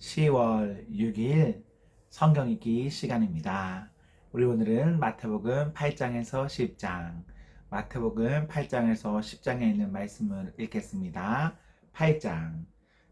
10월 6일 성경 읽기 시간입니다. 우리 오늘은 마태복음 8장에서 10장, 마태복음 8장에서 10장에 있는 말씀을 읽겠습니다. 8장.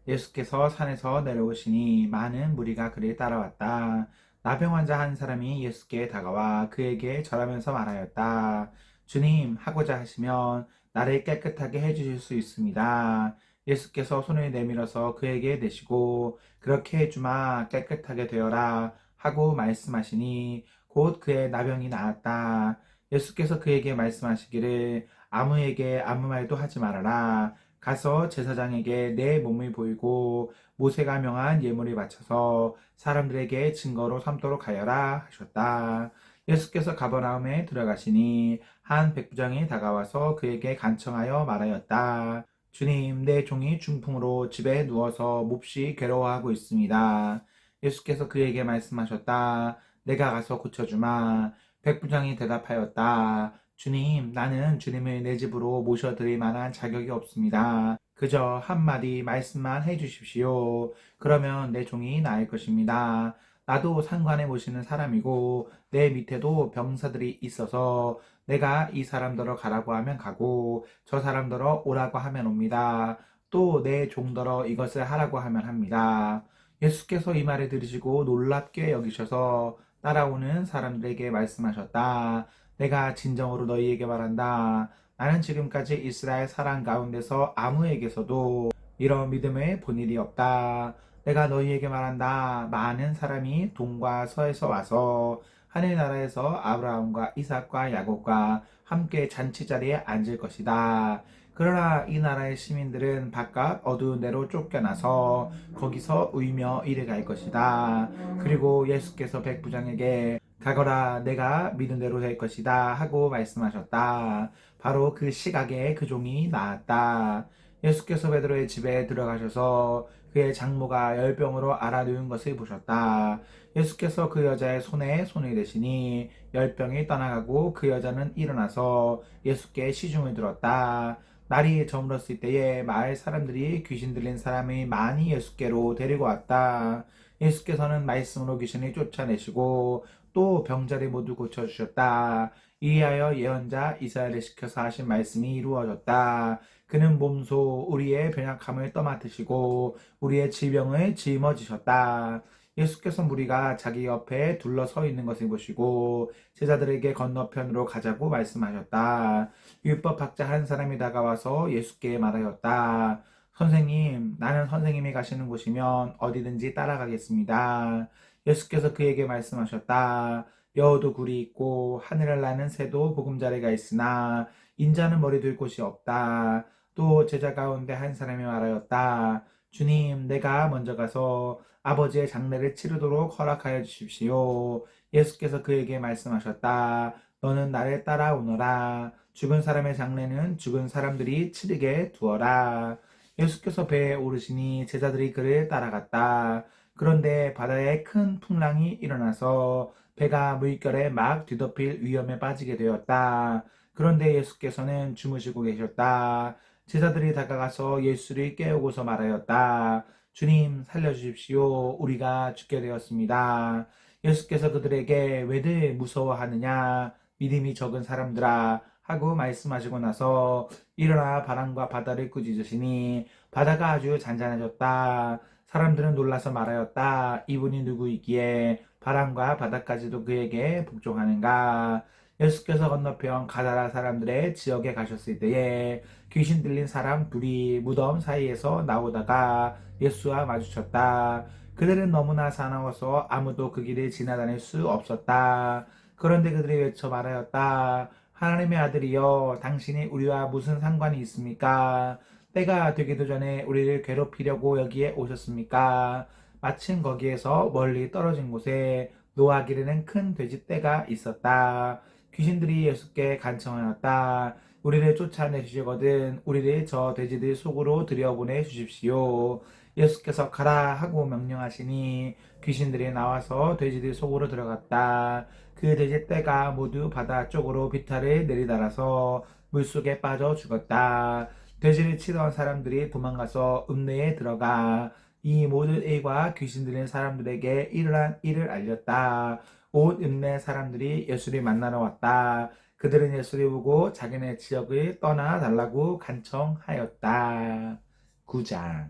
예수께서 산에서 내려오시니 많은 무리가 그를 따라왔다. 나병 환자 한 사람이 예수께 다가와 그에게 절하면서 말하였다. 주님, 하고자 하시면 나를 깨끗하게 해주실 수 있습니다. 예수께서 손을 내밀어서 그에게 대시고 그렇게 해주마, 깨끗하게 되어라 하고 말씀하시니 곧 그의 나병이 나았다. 예수께서 그에게 말씀하시기를 아무에게 아무 말도 하지 말아라. 가서 제사장에게 내 몸을 보이고 모세가 명한 예물을 바쳐서 사람들에게 증거로 삼도록 하여라 하셨다. 예수께서 가버나움에 들어가시니 한 백부장이 다가와서 그에게 간청하여 말하였다. 주님, 내 종이 중풍으로 집에 누워서 몹시 괴로워하고 있습니다. 예수께서 그에게 말씀하셨다. 내가 가서 고쳐주마. 백부장이 대답하였다. 주님, 나는 주님을 내 집으로 모셔드릴 만한 자격이 없습니다. 그저 한마디 말씀만 해주십시오. 그러면 내 종이 나을 것입니다. 나도 상관에 모시는 사람이고 내 밑에도 병사들이 있어서 내가 이 사람더러 가라고 하면 가고 저 사람더러 오라고 하면 옵니다. 또 내 종더러 이것을 하라고 하면 합니다. 예수께서 이 말을 들으시고 놀랍게 여기셔서 따라오는 사람들에게 말씀하셨다. 내가 진정으로 너희에게 말한다. 나는 지금까지 이스라엘 사람 가운데서 아무에게서도 이런 믿음을 본 일이 없다. 내가 너희에게 말한다. 많은 사람이 동과 서에서 와서 하늘나라에서 아브라함과 이삭과 야곱과 함께 잔치자리에 앉을 것이다. 그러나 이 나라의 시민들은 바깥 어두운 데로 쫓겨나서 거기서 울며 이르갈 것이다. 그리고 예수께서 백부장에게 가거라, 내가 믿은 대로 될 것이다 하고 말씀하셨다. 바로 그 시각에 그 종이 나았다. 예수께서 베드로의 집에 들어가셔서 그의 장모가 열병으로 앓아 누운 것을 보셨다. 예수께서 그 여자의 손에 손을 대시니 열병이 떠나가고 그 여자는 일어나서 예수께 시중을 들었다. 날이 저물었을 때에 마을 사람들이 귀신 들린 사람이 많이 예수께로 데리고 왔다. 예수께서는 말씀으로 귀신을 쫓아내시고 또 병자를 모두 고쳐주셨다. 이리하여 예언자 이사야를 시켜서 하신 말씀이 이루어졌다. 그는 몸소 우리의 변약함을 떠맡으시고 우리의 질병을 짊어지셨다. 예수께서 무리가 자기 옆에 둘러서 있는 것을 보시고 제자들에게 건너편으로 가자고 말씀하셨다. 율법학자 한 사람이 다가와서 예수께 말하였다. 선생님, 나는 선생님이 가시는 곳이면 어디든지 따라가겠습니다. 예수께서 그에게 말씀하셨다. 여우도 굴이 있고 하늘을 나는 새도 보금자리가 있으나 인자는 머리 둘 곳이 없다. 또 제자 가운데 한 사람이 말하였다. 주님, 내가 먼저 가서 아버지의 장례를 치르도록 허락하여 주십시오. 예수께서 그에게 말씀하셨다. 너는 나를 따라오너라. 죽은 사람의 장례는 죽은 사람들이 치르게 두어라. 예수께서 배에 오르시니 제자들이 그를 따라갔다. 그런데 바다에 큰 풍랑이 일어나서 배가 물결에 막 뒤덮일 위험에 빠지게 되었다. 그런데 예수께서는 주무시고 계셨다. 제자들이 다가가서 예수를 깨우고서 말하였다. 주님, 살려주십시오. 우리가 죽게 되었습니다. 예수께서 그들에게 왜들 무서워하느냐? 믿음이 적은 사람들아 하고 말씀하시고 나서 일어나 바람과 바다를 꾸짖으시니 바다가 아주 잔잔해졌다. 사람들은 놀라서 말하였다. 이분이 누구이기에 바람과 바다까지도 그에게 복종하는가? 예수께서 건너편 가다라 사람들의 지역에 가셨을 때에 귀신 들린 사람 둘이 무덤 사이에서 나오다가 예수와 마주쳤다. 그들은 너무나 사나워서 아무도 그 길을 지나다닐 수 없었다. 그런데 그들이 외쳐 말하였다. 하나님의 아들이여, 당신이 우리와 무슨 상관이 있습니까? 때가 되기도 전에 우리를 괴롭히려고 여기에 오셨습니까? 마침 거기에서 멀리 떨어진 곳에 노아 기르는 큰 돼지떼가 있었다. 귀신들이 예수께 간청하였다. 우리를 쫓아내시거든 우리를 저 돼지들 속으로 들여보내 주십시오. 예수께서 가라 하고 명령하시니 귀신들이 나와서 돼지들 속으로 들어갔다. 그 돼지떼가 모두 바다 쪽으로 비탈을 내리달아서 물속에 빠져 죽었다. 돼지를 치던 사람들이 도망가서 읍내에 들어가 이 모든 일과 귀신 들린 사람들에게 일어난 일을 알렸다. 온 읍내 사람들이 예수를 만나러 왔다. 그들은 예수를 보고 자기네 지역을 떠나 달라고 간청하였다. 9장.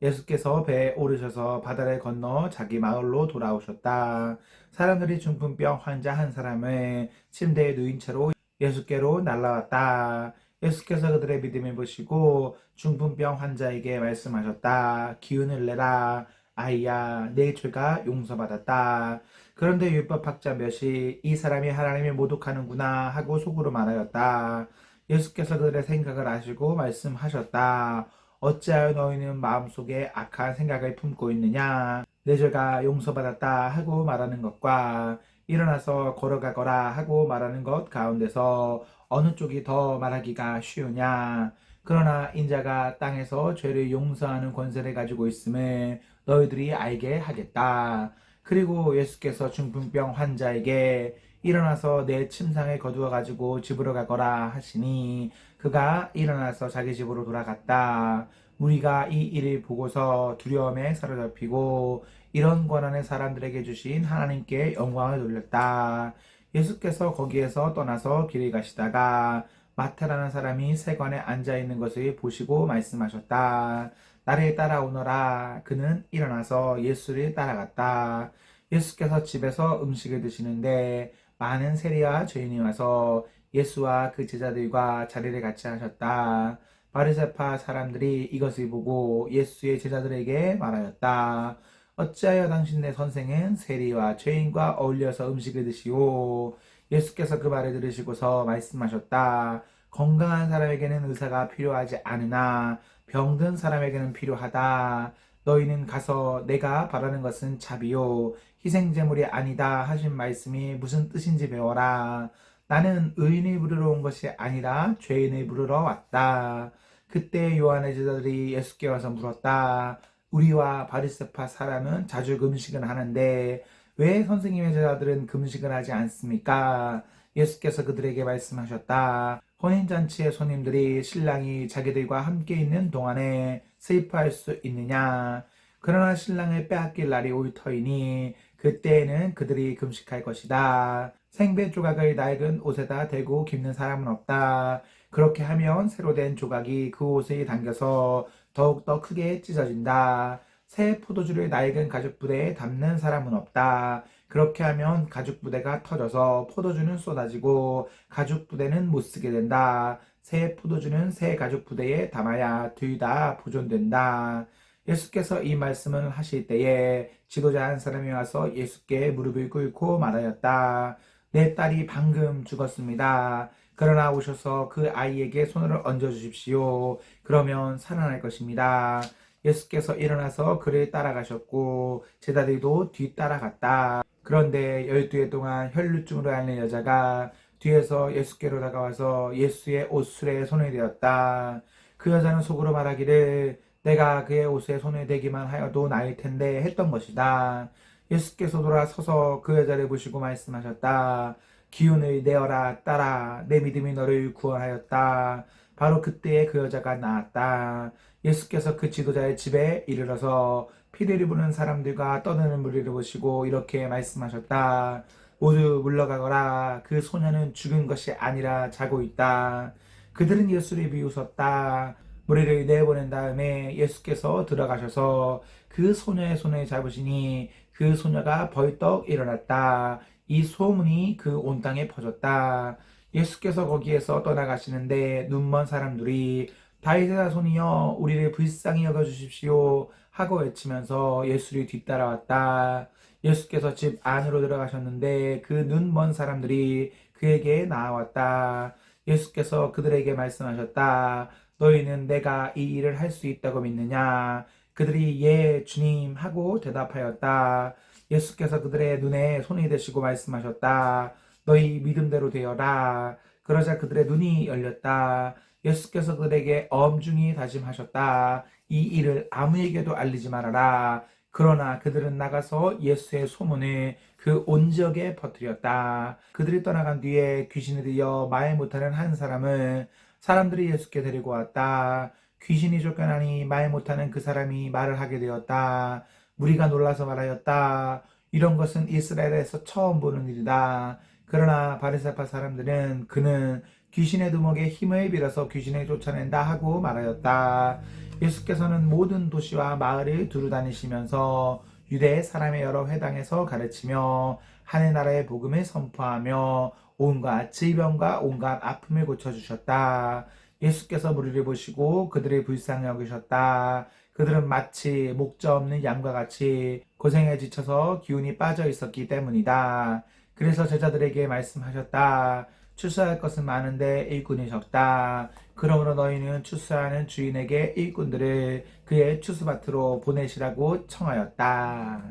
예수께서 배에 오르셔서 바다를 건너 자기 마을로 돌아오셨다. 사람들이 중풍병 환자 한 사람을 침대에 누인 채로 예수께로 날라왔다. 예수께서 그들의 믿음을 보시고 중풍병 환자에게 말씀하셨다. 기운을 내라. 아이야, 내 죄가 용서받았다. 그런데 율법학자 몇이 이 사람이 하나님을 모독하는구나 하고 속으로 말하였다. 예수께서 그들의 생각을 아시고 말씀하셨다. 어찌하여 너희는 마음속에 악한 생각을 품고 있느냐? 내 죄가 용서받았다 하고 말하는 것과 일어나서 걸어가거라 하고 말하는 것 가운데서 어느 쪽이 더 말하기가 쉬우냐? 그러나 인자가 땅에서 죄를 용서하는 권세를 가지고 있음을 너희들이 알게 하겠다. 그리고 예수께서 중풍병 환자에게 일어나서 내 침상을 거두어 가지고 집으로 가거라 하시니 그가 일어나서 자기 집으로 돌아갔다. 우리가 이 일을 보고서 두려움에 사로잡히고 이런 권한을 사람들에게 주신 하나님께 영광을 돌렸다. 예수께서 거기에서 떠나서 길을 가시다가 마태라는 사람이 세관에 앉아 있는 것을 보시고 말씀하셨다. 나를 따라오너라. 그는 일어나서 예수를 따라갔다. 예수께서 집에서 음식을 드시는데 많은 세리와 죄인이 와서 예수와 그 제자들과 자리를 같이 하셨다. 바리새파 사람들이 이것을 보고 예수의 제자들에게 말하였다. 어찌하여 당신네 선생은 세리와 죄인과 어울려서 음식을 드시오? 예수께서 그 말을 들으시고서 말씀하셨다. 건강한 사람에게는 의사가 필요하지 않으나 병든 사람에게는 필요하다. 너희는 가서 내가 바라는 것은 자비요 희생제물이 아니다 하신 말씀이 무슨 뜻인지 배워라. 나는 의인을 부르러 온 것이 아니라 죄인을 부르러 왔다. 그때 요한의 제자들이 예수께 와서 물었다. 우리와 바리새파 사람은 자주 금식을 하는데 왜 선생님의 제자들은 금식을 하지 않습니까? 예수께서 그들에게 말씀하셨다. 혼인잔치의 손님들이 신랑이 자기들과 함께 있는 동안에 슬퍼할 수 있느냐? 그러나 신랑을 빼앗길 날이 올 터이니 그때에는 그들이 금식할 것이다. 생배 조각을 낡은 옷에다 대고 깁는 사람은 없다. 그렇게 하면 새로 된 조각이 그 옷에 당겨서 더욱더 크게 찢어진다. 새 포도주를 낡은 가죽 부대에 담는 사람은 없다. 그렇게 하면 가죽 부대가 터져서 포도주는 쏟아지고 가죽 부대는 못 쓰게 된다. 새 포도주는 새 가죽 부대에 담아야 둘 다 보존된다. 예수께서 이 말씀을 하실 때에 지도자 한 사람이 와서 예수께 무릎을 꿇고 말하였다. 내 딸이 방금 죽었습니다. 그러나 오셔서 그 아이에게 손을 얹어 주십시오. 그러면 살아날 것입니다. 예수께서 일어나서 그를 따라가셨고 제자들도 뒤따라갔다. 그런데 12해 동안 혈루증으로 앓는 여자가 뒤에서 예수께로 다가와서 예수의 옷술에 손을 대었다. 그 여자는 속으로 말하기를 내가 그의 옷에 손을 대기만 하여도 나을 텐데 했던 것이다. 예수께서 돌아서서 그 여자를 보시고 말씀하셨다. 기운을 내어라 딸아 내 믿음이 너를 구원하였다. 바로 그때에 그 여자가 나았다. 예수께서 그 지도자의 집에 이르러서 피를 부는 사람들과 떠드는 무리를 보시고 이렇게 말씀하셨다. 모두 물러가거라. 그 소녀는 죽은 것이 아니라 자고 있다. 그들은 예수를 비웃었다. 무리를 내보낸 다음에 예수께서 들어가셔서 그 소녀의 손을 잡으시니 그 소녀가 벌떡 일어났다. 이 소문이 그 온 땅에 퍼졌다. 예수께서 거기에서 떠나가시는데 눈먼 사람들이 다윗의 자손이여 우리를 불쌍히 여겨주십시오 하고 외치면서 예수를 뒤따라왔다. 예수께서 집 안으로 들어가셨는데 그 눈먼 사람들이 그에게 나아왔다. 예수께서 그들에게 말씀하셨다. 너희는 내가 이 일을 할 수 있다고 믿느냐? 그들이 예 주님 하고 대답하였다. 예수께서 그들의 눈에 손을 대시고 말씀하셨다. 너희 믿음대로 되어라. 그러자 그들의 눈이 열렸다. 예수께서 그들에게 엄중히 다짐하셨다. 이 일을 아무에게도 알리지 말아라. 그러나 그들은 나가서 예수의 소문을 그 온 지역에 퍼뜨렸다. 그들이 떠나간 뒤에 귀신이 들려 말 못하는 한 사람을 사람들이 예수께 데리고 왔다. 귀신이 쫓겨나니 말 못하는 그 사람이 말을 하게 되었다. 무리가 놀라서 말하였다. 이런 것은 이스라엘에서 처음 보는 일이다. 그러나 바리새파 사람들은 그는 귀신의 두목에 힘을 빌어서 귀신을 쫓아낸다 하고 말하였다. 예수께서는 모든 도시와 마을을 두루 다니시면서 유대 사람의 여러 회당에서 가르치며 하늘 나라의 복음을 선포하며 온갖 질병과 온갖 아픔을 고쳐주셨다. 예수께서 무리를 보시고 그들의 불쌍히 여기셨다. 그들은 마치 목자 없는 양과 같이 고생에 지쳐서 기운이 빠져 있었기 때문이다. 그래서 제자들에게 말씀하셨다. 추수할 것은 많은데 일꾼이 적다. 그러므로 너희는 추수하는 주인에게 일꾼들을 그의 추수밭으로 보내시라고 청하였다.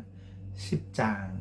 10장.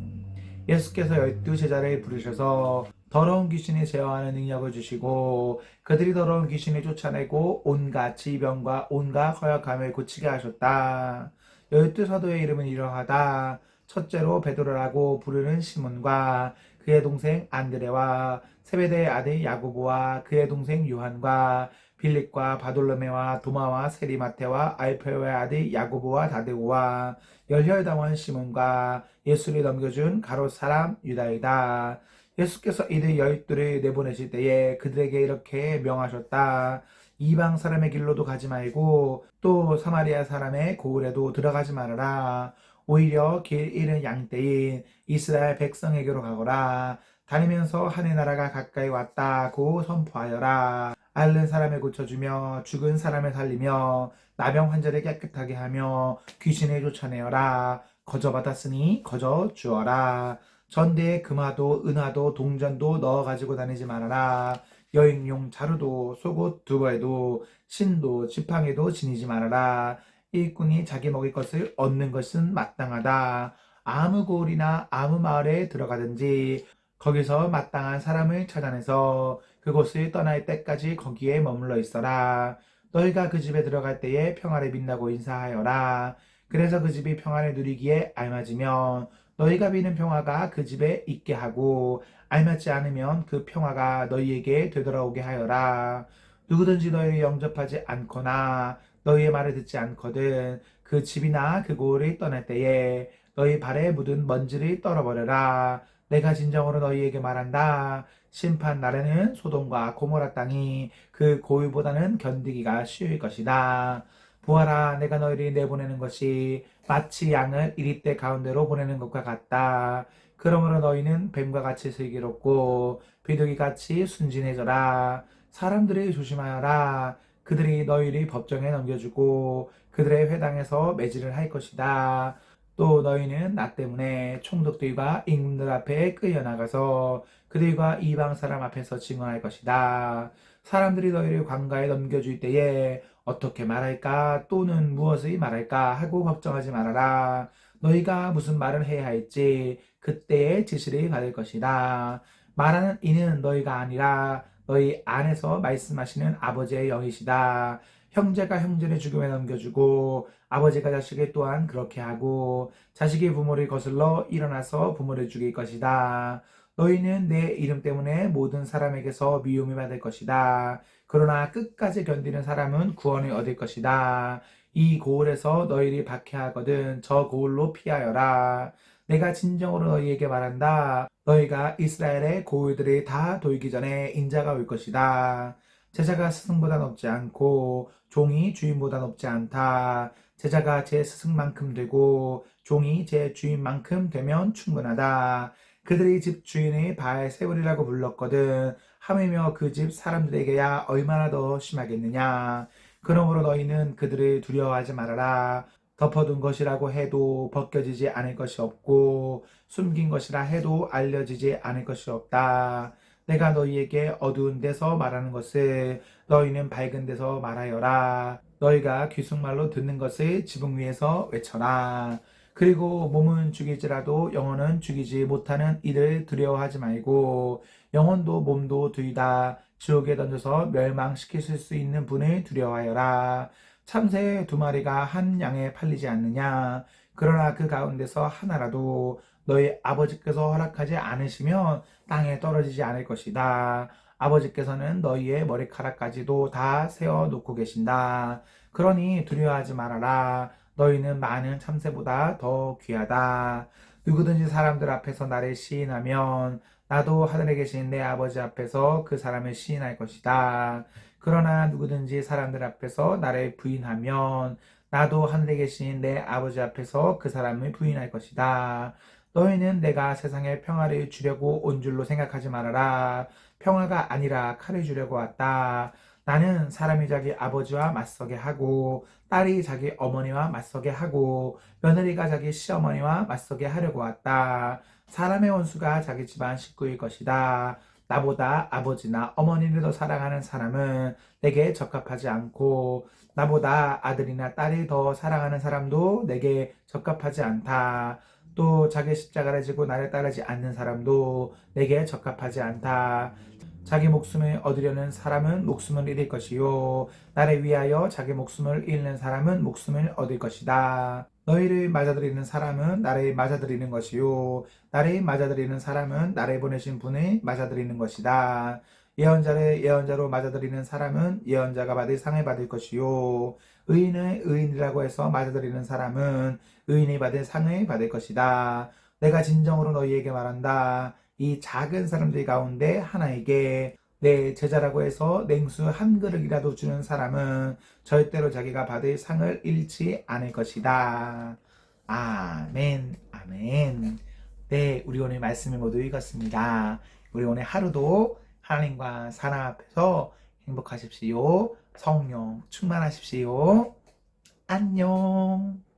예수께서 12제자를 부르셔서 더러운 귀신이 제어하는 능력을 주시고 그들이 더러운 귀신을 쫓아내고 온갖 질병과 온갖 허약함을 고치게 하셨다. 12사도의 이름은 이러하다. 첫째로 베드로라고 부르는 시몬과 그의 동생 안드레와 세베대의 아들 야고보와 그의 동생 요한과 빌립과 바돌로메와 도마와 세리마테와 알페오의 아들 야고보와 다데오와 열혈당원 시몬과 예수를 넘겨준 가롯 사람 유다이다. 예수께서 이들 12를 내보내실 때에 그들에게 이렇게 명하셨다. 이방 사람의 길로도 가지 말고 또 사마리아 사람의 고을에도 들어가지 말아라. 오히려 길 잃은 양떼인 이스라엘 백성에게로 가거라. 다니면서 하늘나라가 가까이 왔다고 선포하여라. 앓는 사람을 고쳐주며 죽은 사람을 살리며 나병 환자를 깨끗하게 하며 귀신을 쫓아내어라. 거저 받았으니 거저 주어라. 전대에 금화도 은화도 동전도 넣어 가지고 다니지 말아라. 여행용 자루도 속옷 두벌도 신도 지팡이도 지니지 말아라. 일꾼이 자기 먹을 것을 얻는 것은 마땅하다. 아무 고을이나 아무 마을에 들어가든지 거기서 마땅한 사람을 찾아내서 그곳을 떠날 때까지 거기에 머물러 있어라. 너희가 그 집에 들어갈 때에 평화를 빈다고 인사하여라. 그래서 그 집이 평화를 누리기에 알맞으면 너희가 비는 평화가 그 집에 있게 하고 알맞지 않으면 그 평화가 너희에게 되돌아오게 하여라. 누구든지 너희를 영접하지 않거나 너희의 말을 듣지 않거든 그 집이나 그 고을을 떠날 때에 너희 발에 묻은 먼지를 떨어버려라. 내가 진정으로 너희에게 말한다. 심판 날에는 소돔과 고모라 땅이 그 고을보다는 견디기가 쉬울 것이다. 보아라, 내가 너희를 내보내는 것이 마치 양을 이리떼 가운데로 보내는 것과 같다. 그러므로 너희는 뱀과 같이 슬기롭고 비둘기같이 순진해져라. 사람들이 조심하여라. 그들이 너희를 법정에 넘겨주고 그들의 회당에서 매질을 할 것이다. 또 너희는 나 때문에 총독들과 임금들 앞에 끌려나가서 그들과 이방 사람 앞에서 증언할 것이다. 사람들이 너희를 관가에 넘겨줄 때에 어떻게 말할까 또는 무엇을 말할까 하고 걱정하지 말아라. 너희가 무슨 말을 해야 할지 그때의 지시를 받을 것이다. 말하는 이는 너희가 아니라 너희 안에서 말씀하시는 아버지의 영이시다. 형제가 형제를 죽음에 넘겨주고 아버지가 자식을 또한 그렇게 하고 자식이 부모를 거슬러 일어나서 부모를 죽일 것이다. 너희는 내 이름 때문에 모든 사람에게서 미움을 받을 것이다. 그러나 끝까지 견디는 사람은 구원을 얻을 것이다. 이 고을에서 너희를 박해하거든 저 고을로 피하여라. 내가 진정으로 너희에게 말한다. 너희가 이스라엘의 고을들을 다 돌기 전에 인자가 올 것이다. 제자가 스승보다 높지 않고 종이 주인보다 높지 않다. 제자가 제 스승만큼 되고 종이 제 주인만큼 되면 충분하다. 그들이 집 주인을 바알세울이라고 불렀거든. 하물며 그 집 사람들에게야 얼마나 더 심하겠느냐. 그러므로 너희는 그들을 두려워하지 말아라. 덮어둔 것이라고 해도 벗겨지지 않을 것이 없고 숨긴 것이라 해도 알려지지 않을 것이 없다. 내가 너희에게 어두운 데서 말하는 것을 너희는 밝은 데서 말하여라. 너희가 귀속말로 듣는 것을 지붕 위에서 외쳐라. 그리고 몸은 죽일지라도 영혼은 죽이지 못하는 이를 두려워하지 말고 영혼도 몸도 둘 다 지옥에 던져서 멸망시키실 수 있는 분을 두려워하여라. 참새 2마리가 한 양에 팔리지 않느냐. 그러나 그 가운데서 하나라도 너희 아버지께서 허락하지 않으시면 땅에 떨어지지 않을 것이다. 아버지께서는 너희의 머리카락까지도 다 세어 놓고 계신다. 그러니 두려워하지 말아라. 너희는 많은 참새보다 더 귀하다. 누구든지 사람들 앞에서 나를 시인하면 나도 하늘에 계신 내 아버지 앞에서 그 사람을 시인할 것이다. 그러나 누구든지 사람들 앞에서 나를 부인하면 나도 하늘에 계신 내 아버지 앞에서 그 사람을 부인할 것이다. 너희는 내가 세상에 평화를 주려고 온 줄로 생각하지 말아라. 평화가 아니라 칼을 주려고 왔다. 나는 사람이 자기 아버지와 맞서게 하고 딸이 자기 어머니와 맞서게 하고 며느리가 자기 시어머니와 맞서게 하려고 왔다. 사람의 원수가 자기 집안 식구일 것이다. 나보다 아버지나 어머니를 더 사랑하는 사람은 내게 적합하지 않고 나보다 아들이나 딸을 더 사랑하는 사람도 내게 적합하지 않다. 또 자기 십자가를 지고 나를 따르지 않는 사람도 내게 적합하지 않다. 자기 목숨을 얻으려는 사람은 목숨을 잃을 것이요 나를 위하여 자기 목숨을 잃는 사람은 목숨을 얻을 것이다. 너희를 맞아들이는 사람은 나를 맞아들이는 것이요 나를 맞아들이는 사람은 나를 보내신 분을 맞아들이는 것이다. 예언자를 예언자로 맞아들이는 사람은 예언자가 받을 상을 받을 것이요 의인을 의인이라고 해서 맞아들이는 사람은 의인이 받을 상을 받을 것이다. 내가 진정으로 너희에게 말한다. 이 작은 사람들 가운데 하나에게 내 제자라고 해서 냉수 한 그릇이라도 주는 사람은 절대로 자기가 받을 상을 잃지 않을 것이다. 아멘, 아멘. 네, 우리 오늘 말씀을 모두 읽었습니다. 우리 오늘 하루도 하나님과 사랑 앞에서 행복하십시오. 성령 충만하십시오. 안녕.